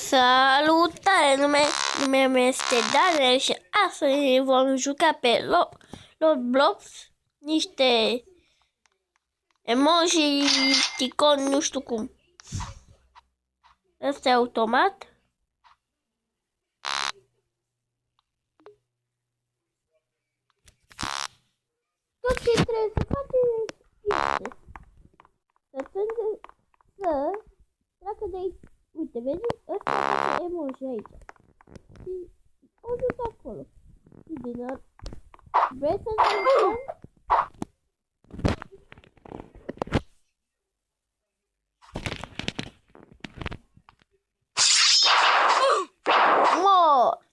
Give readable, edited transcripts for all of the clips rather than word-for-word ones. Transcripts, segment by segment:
Salutare, numele meu este Daniel și astăzi vom juca pe Roblox niște emoji, ticon, nu știu cum. Ăsta e automat. Tot ce trebuie să faci este să treacă de aici. Uite, vedeți? Ăsta e emoji aici. Și o duc acolo. Și bine, vreți să ne jucăm? Mort!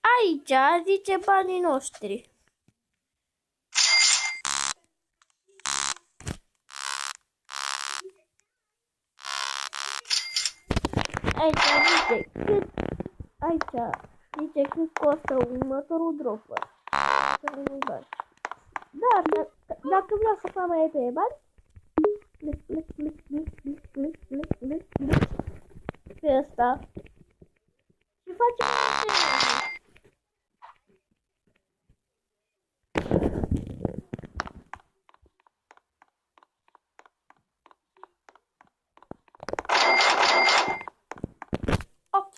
Aici zice banii noștri. Aici zice cât costă următorul dropper. Dar dacă vreau să fac mai pe bani, pe ăsta și facem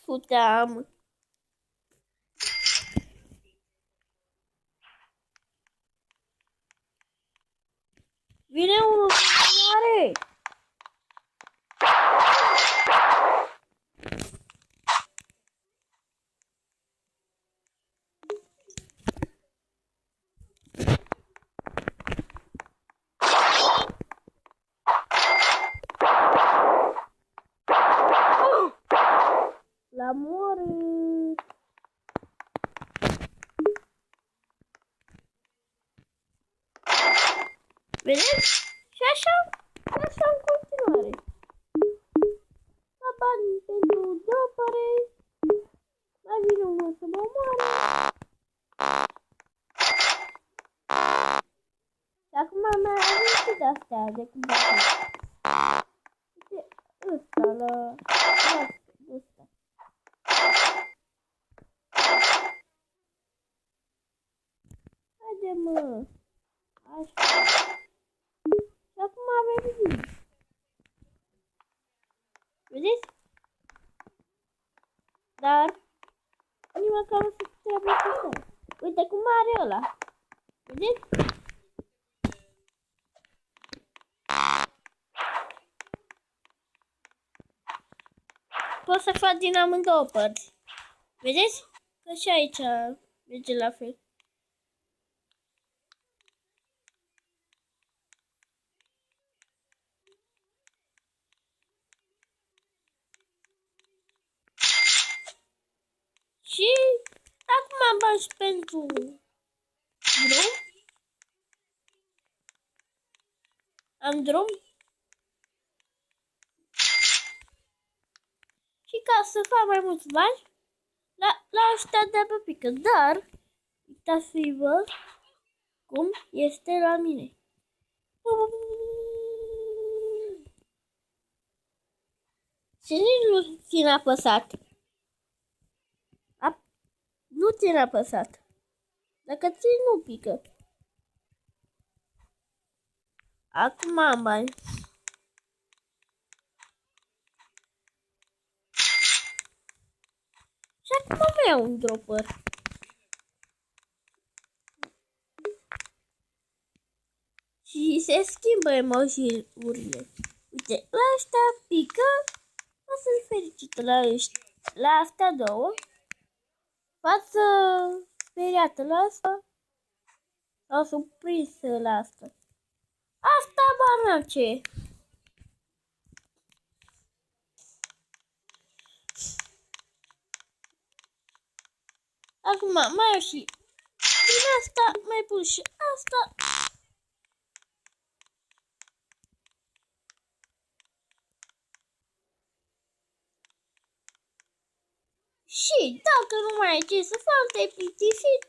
puteam. Vine unul mare. La moare. Vedeți? Și așa în continuare. La bani pentru dropare. Mai vine unul să mă omoare. Și acum mai avem și de-astea de cum va fi. Uite, ăsta la ăsta. Haide, mă. Așa. Și acum avem zi. Vedeți? Dar nici măcar nu se trebuie să stăm. Uite cum are ăla. Vedeți? Pot să fac din amândouă părți. Vedeți? Că și aici merge la fel. Și acum am bani pentru drum. Am drum. Și ca să fac mai mulți bani, la ăștia de pe pică. Dar, uitați-vă cum este la mine. Și nici nu țin apăsat. Nu țin apăsat. Dacă țin, nu pică. Acum am bani. Și acum vreau un dropper. Și se schimbă emoji-urile. Uite, la ăștia pică. O să-l fericită la astea două. Față speriată la asta. Sau surprinsă la asta. Asta bana ce? Acum mai și din asta mai pun și asta. Și dacă nu mai ai ce să faci, te-ai plictisit,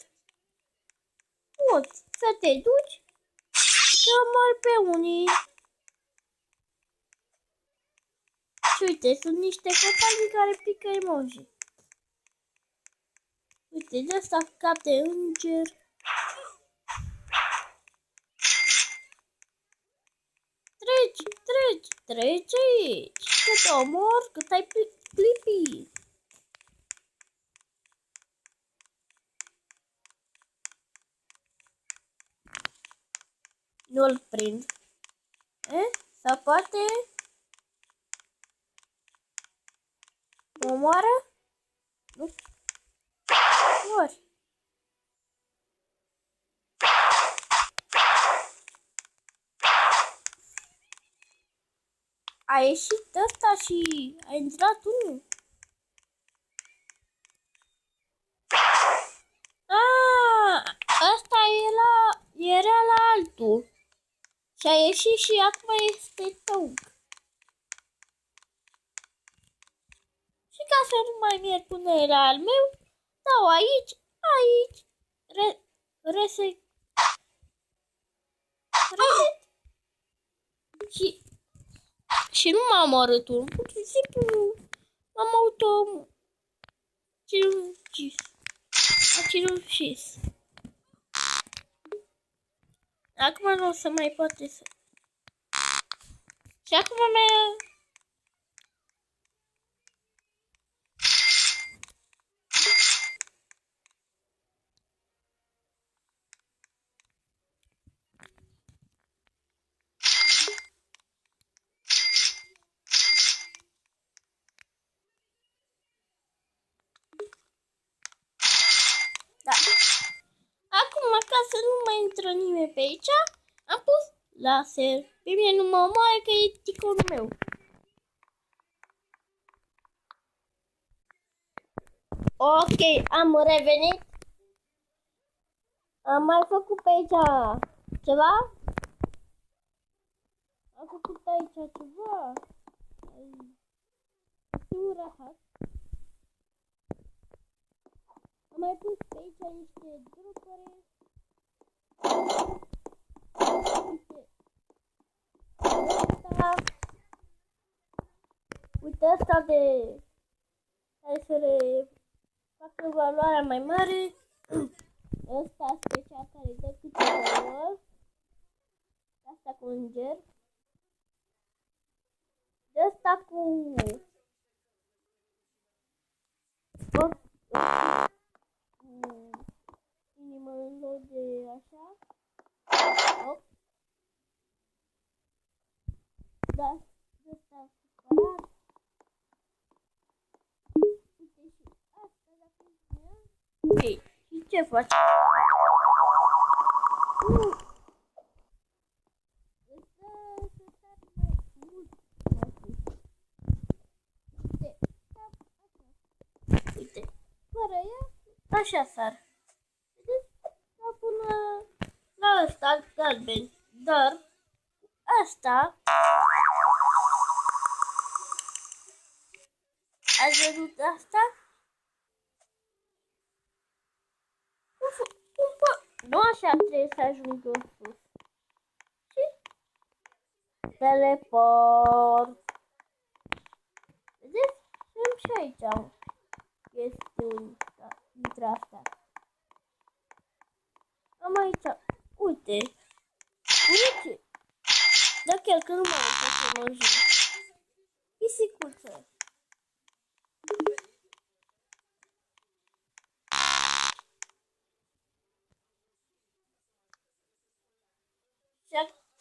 poți să te duci să mori pe unii Și uite, sunt niște copaci care pică emoji. Uite, de asta cap de înger. Treci aici. Că te omor, că te-ai clipi. Nu-l prind. Sau poate... Mă omoară? Nu. Ori. A ieșit ăsta și a intrat unul. Ăsta era la altul. Și a ieșit și acum este tăuc. Și ca să nu mai merg până la al meu, dau aici, reset. Și nu m-a omorât unul, pur și simplu m-am sinucis. Acum nu o să mai poate să... Și acum da. Acum, ca să nu mai intră nimeni pe aici, am pus laser. Pe mine nu mă omoară că e ticonul meu. Ok, am revenit. Am mai făcut pe aici ceva? Am făcut aici ceva? Rahat. Am mai pus pe aici niște grupuri. Uite asta de care să le facă valoarea mai mare. Ăsta special care dă câte valori. Asta cu înger. De asta cu inimă în loc de așa. Hop. Da, de asta separat. Uite și asta dacă vrea. Ok, și ce faci? Uite, fără ea, așa sar. Vedeți? Da până la ăsta galben, dar asta ați văzut asta? Nu așa trebuie să ajung în sus. Și teleport. Vedeți? Sunt și aici chestiuni dintre astea. Am aici, uite, da chiar că nu mai am să mă jur. Pisicuță.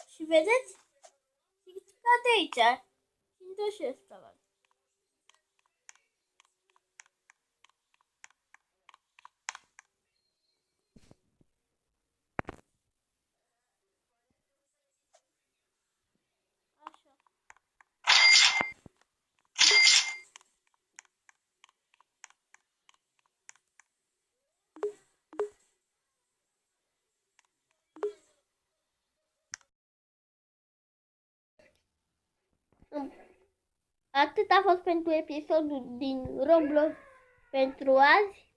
Și vedeți? Și cade aici. Și îmi dă și ăsta. Atât a fost pentru episodul din Roblox pentru azi.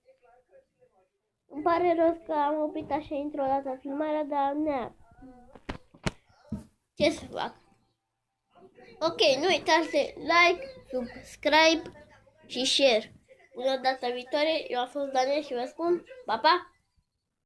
Îmi pare rău că am oprit așa într-o dată filmarea, dar ce să fac? Ok, nu uitați de like, subscribe și share. Până data viitoare, eu am fost Daniel și vă spun pa, pa!